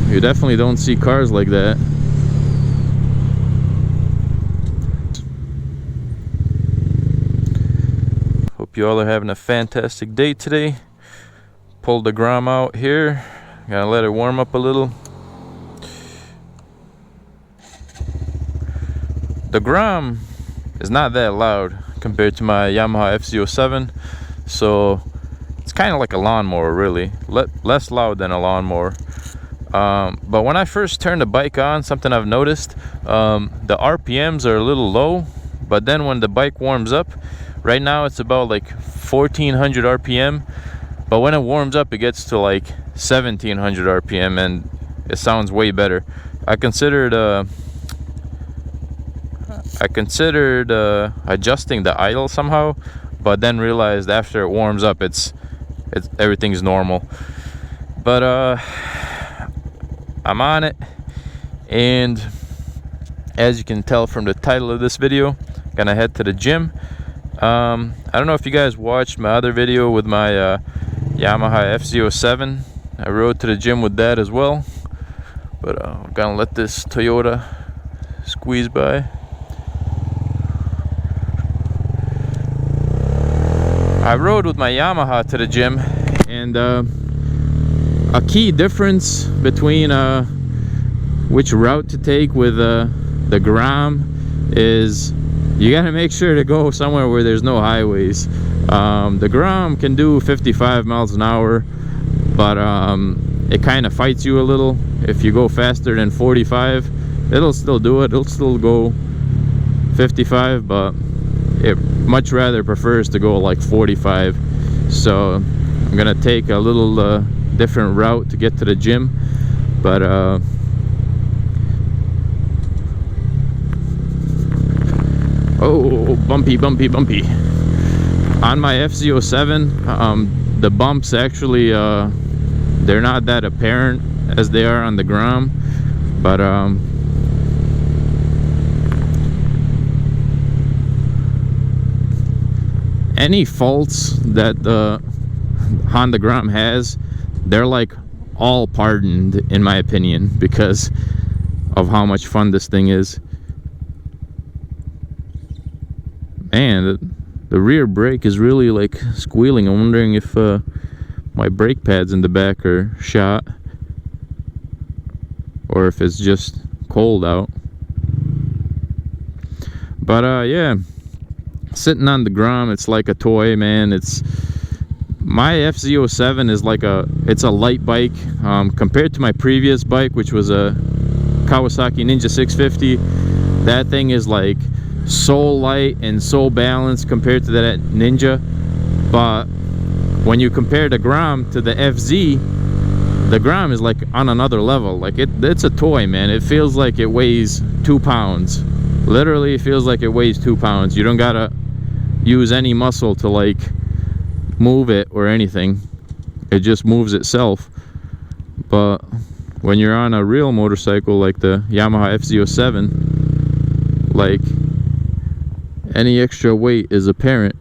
You definitely don't see cars like that. Hope you all are having a fantastic day today. Pulled the GROM out here. Gotta let it warm up a little. The GROM is not that loud compared to my Yamaha FZ07, so it's kind of like a lawnmower, really. Less loud than a lawnmower. But when I first turned the bike on, something I've noticed, the RPMs are a little low, but then when the bike warms up, right now it's about like 1400 RPM, but when it warms up it gets to like 1700 RPM and it sounds way better. I considered adjusting the idle somehow, but then realized after it warms up it's everything's normal. But I'm on it, and as you can tell from the title of this video, gonna head to the gym. I don't know if you guys watched my other video with my Yamaha FZ07. I rode to the gym with that as well, but I'm gonna let this Toyota squeeze by. I rode with my Yamaha to the gym, and a key difference between which route to take with the GROM is you gotta make sure to go somewhere where there's no highways. The GROM can do 55 miles an hour, but it kind of fights you a little. If you go faster than 45, it'll still do it. It'll still go 55, but it much rather prefers to go like 45. So I'm gonna take a little different route to get to the gym, but oh, bumpy on my FZ07. The bumps actually they're not that apparent as they are on the GROM, but any faults that the Honda GROM has, they're like all pardoned in my opinion because of how much fun this thing is. Man, the rear brake is really like squealing. I'm wondering if my brake pads in the back are shot or if it's just cold out. But yeah, sitting on the GROM, it's like a toy, man. It's my FZ07 is like it's a light bike compared to my previous bike, which was a Kawasaki Ninja 650. That thing is like so light and so balanced compared to that Ninja. But when you compare the GROM to the FZ, the GROM is like on another level. Like it's a toy, man. It feels like it weighs 2 pounds. Literally, it feels like it weighs 2 pounds. You don't gotta use any muscle to like move it or anything. It just moves itself. But when you're on a real motorcycle like the Yamaha FZ07, like any extra weight is apparent.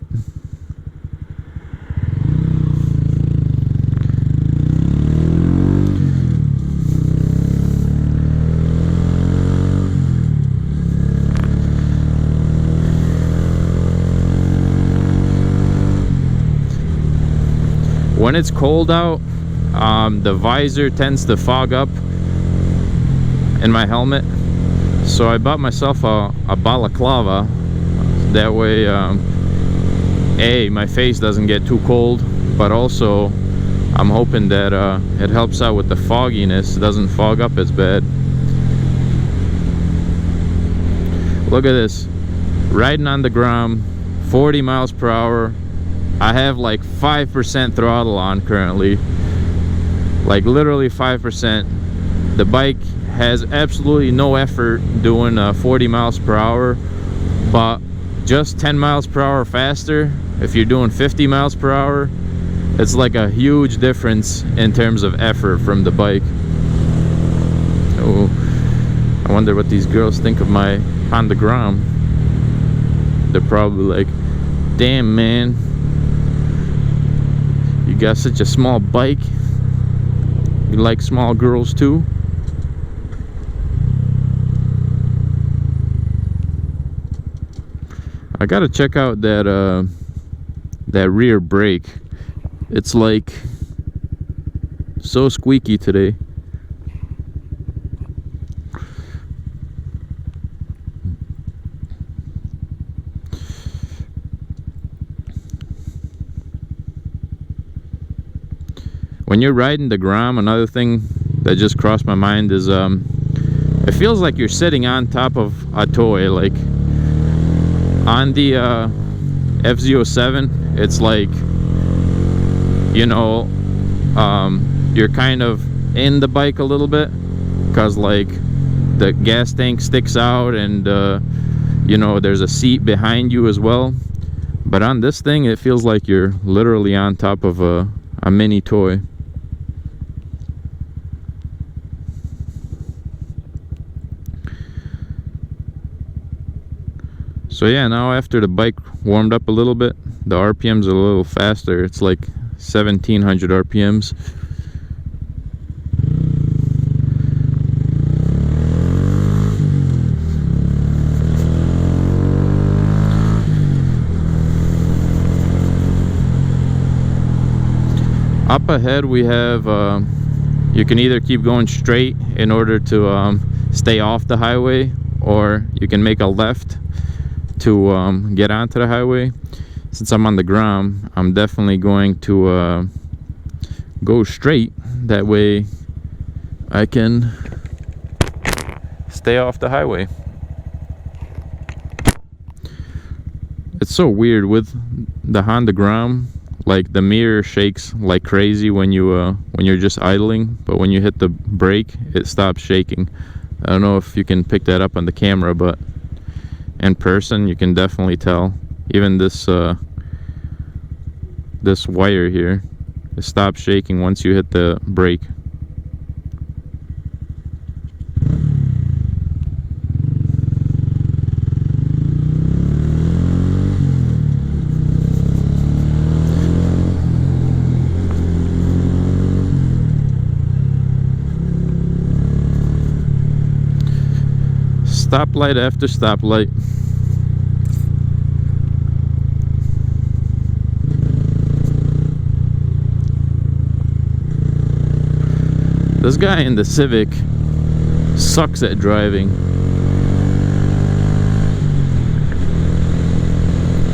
When it's cold out, the visor tends to fog up in my helmet, so I bought myself a balaclava. That way, A, my face doesn't get too cold, but also I'm hoping that it helps out with the fogginess. It doesn't fog up as bad. Look at this, riding on the GROM, 40 miles per hour. I have like 5% throttle on currently, like literally 5%. The bike has absolutely no effort doing 40 miles per hour, but just 10 miles per hour faster, if you're doing 50 miles per hour, it's like a huge difference in terms of effort from the bike. Oh, I wonder what these girls think of my Honda GROM. They're probably like, damn man, you got such a small bike. You like small girls too? I gotta check out that that rear brake. It's like so squeaky today. When you're riding the GROM, another thing that just crossed my mind is it feels like you're sitting on top of a toy. Like on the FZ07, it's like, you know, you're kind of in the bike a little bit, because like the gas tank sticks out, and you know, there's a seat behind you as well. But on this thing, it feels like you're literally on top of a mini toy. So yeah, now after the bike warmed up a little bit, the RPM's a little faster. It's like 1700 RPMs. Up ahead we have, you can either keep going straight in order to stay off the highway, or you can make a left to get onto the highway. Since I'm on the GROM, I'm definitely going to go straight. That way I can stay off the highway. It's so weird with the Honda GROM. Like the mirror shakes like crazy when you're just idling, but when you hit the brake, it stops shaking. I don't know if you can pick that up on the camera, but in person you can definitely tell. Even this this wire here, it stops shaking once you hit the brake. Stoplight after stoplight. This guy in the Civic sucks at driving.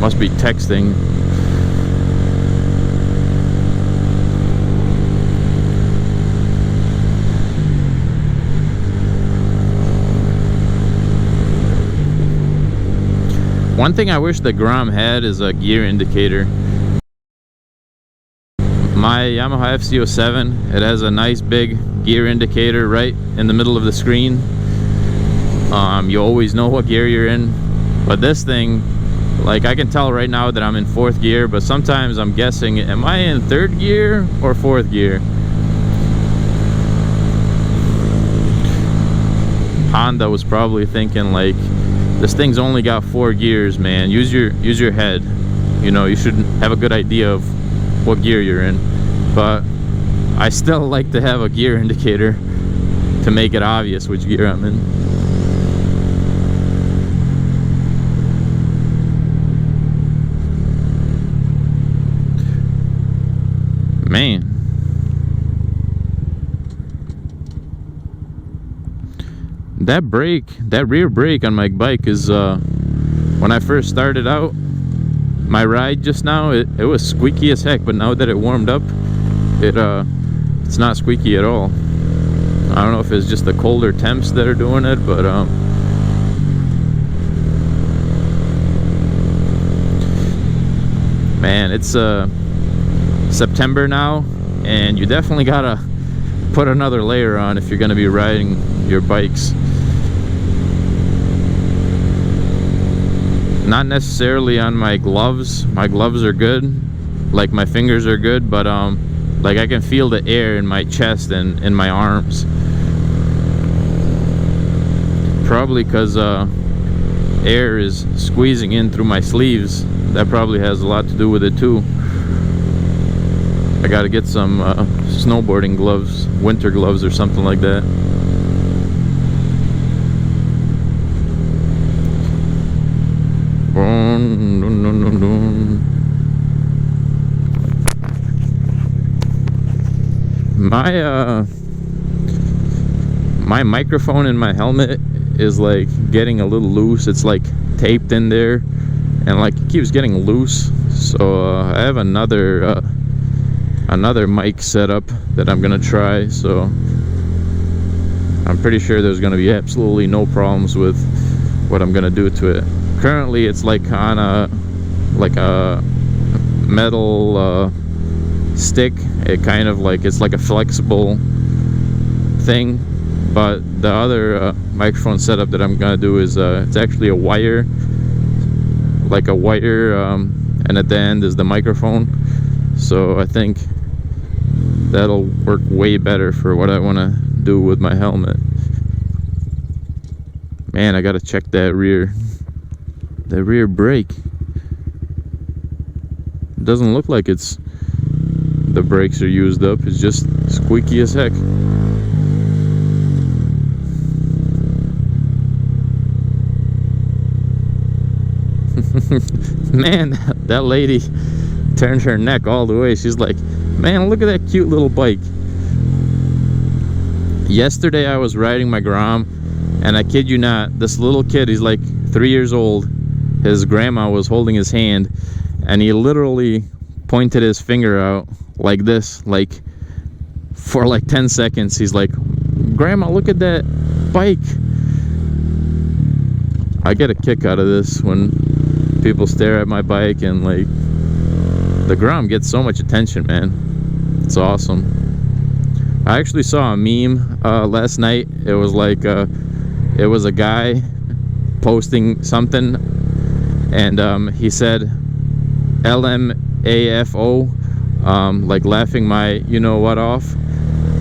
Must be texting. One thing I wish the GROM had is a gear indicator. My Yamaha FZ07, it has a nice big gear indicator right in the middle of the screen. You always know what gear you're in. But this thing, like, I can tell right now that I'm in 4th gear, but sometimes I'm guessing, am I in 3rd gear or 4th gear? Honda was probably thinking, like, this thing's only got 4 gears, man. Use your head. You know, you should have a good idea of what gear you're in. But I still like to have a gear indicator to make it obvious which gear I'm in. Man, that brake, that rear brake on my bike is when I first started out my ride just now, it was squeaky as heck, but now that it warmed up, it's not squeaky at all. I don't know if it's just the colder temps that are doing it, but man, it's September now, and you definitely gotta put another layer on if you're gonna be riding your bikes. Not necessarily on my gloves. My gloves are good, like my fingers are good, but like I can feel the air in my chest and in my arms. Probably because air is squeezing in through my sleeves. That probably has a lot to do with it too. I gotta get some snowboarding gloves, winter gloves or something like that. Boom. dun, dun, dun, dun, dun. My microphone in my helmet is like getting a little loose. It's like taped in there, and like it keeps getting loose. So I have another mic setup that I'm gonna try. So I'm pretty sure there's gonna be absolutely no problems with what I'm gonna do to it. Currently, it's like on a metal stick. It kind of like, it's like a flexible thing. But the other microphone setup that I'm gonna do is it's actually a wire, like a wire, and at the end is the microphone. So I think that'll work way better for what I want to do with my helmet. Man, I gotta check that rear brake. It doesn't look like it's, the brakes are used up. It's just squeaky as heck. Man, that lady turned her neck all the way. She's like, man, look at that cute little bike. Yesterday I was riding my GROM, and I kid you not, this little kid, he's like 3 years old, his grandma was holding his hand, and he literally pointed his finger out like this, like for like 10 seconds. He's like, Grandma, look at that bike. I get a kick out of this when people stare at my bike, and like, the GROM gets so much attention, man. It's awesome. I actually saw a meme last night. It was like it was a guy posting something, and he said LMAFO, like laughing my you know what off.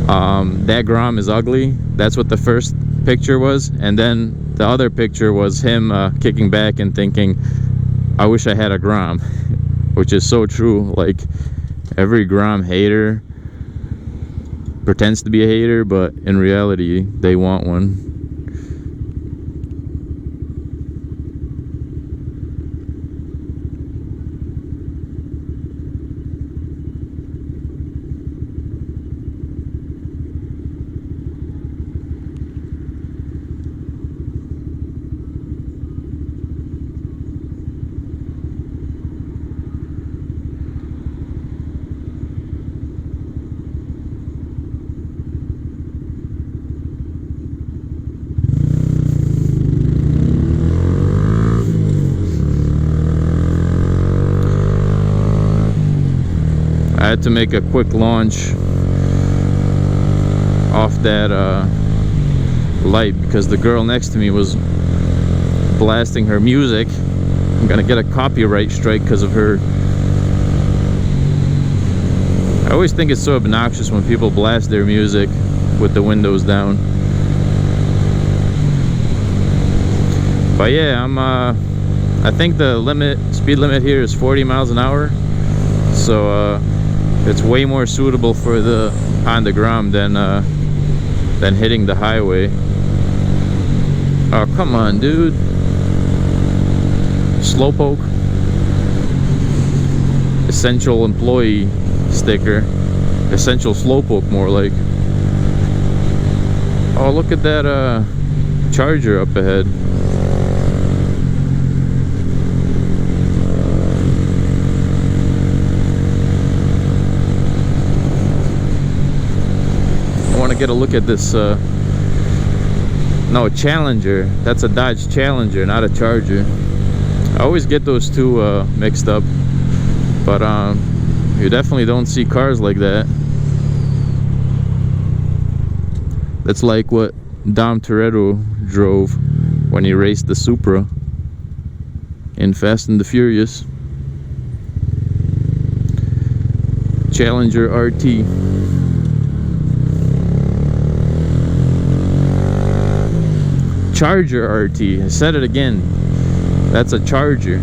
That GROM is ugly. That's what the first picture was, and then the other picture was him kicking back and thinking, I wish I had a GROM. Which is so true. Like, every GROM hater pretends to be a hater, but in reality they want one. I had to make a quick launch off that light because the girl next to me was blasting her music. I'm gonna get a copyright strike because of her. I always think it's so obnoxious when people blast their music with the windows down. But yeah, I think the speed limit here is 40 miles an hour. So it's way more suitable for on the GROM than hitting the highway. Oh, come on, dude. Slowpoke. Essential employee sticker. Essential slowpoke, more like. Oh, look at that charger up ahead. Get a look at this no, Challenger. That's a Dodge Challenger, not a Charger. I always get those two mixed up, but you definitely don't see cars like that. That's like what Dom Toretto drove when he raced the Supra in Fast and the Furious. Challenger RT. Charger RT. I said it again. That's a Charger.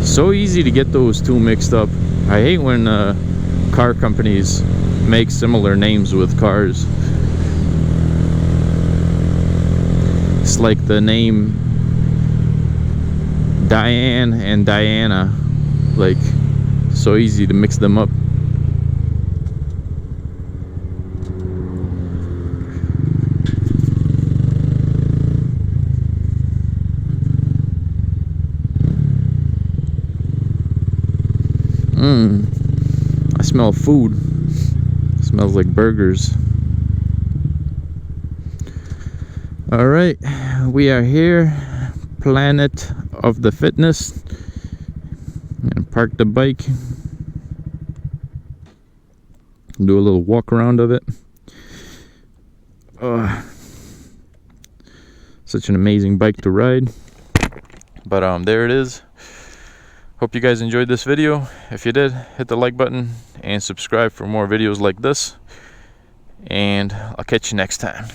So easy to get those two mixed up. I hate when car companies make similar names with cars. It's like the name Diane and Diana. Like, so easy to mix them up. I smell food. It smells like burgers. All right, we are here, Planet of the Fitness. I'm gonna park the bike, do a little walk around of it. Such an amazing bike to ride. But there it is. Hope you guys enjoyed this video. If you did, hit the like button and subscribe for more videos like this. And I'll catch you next time.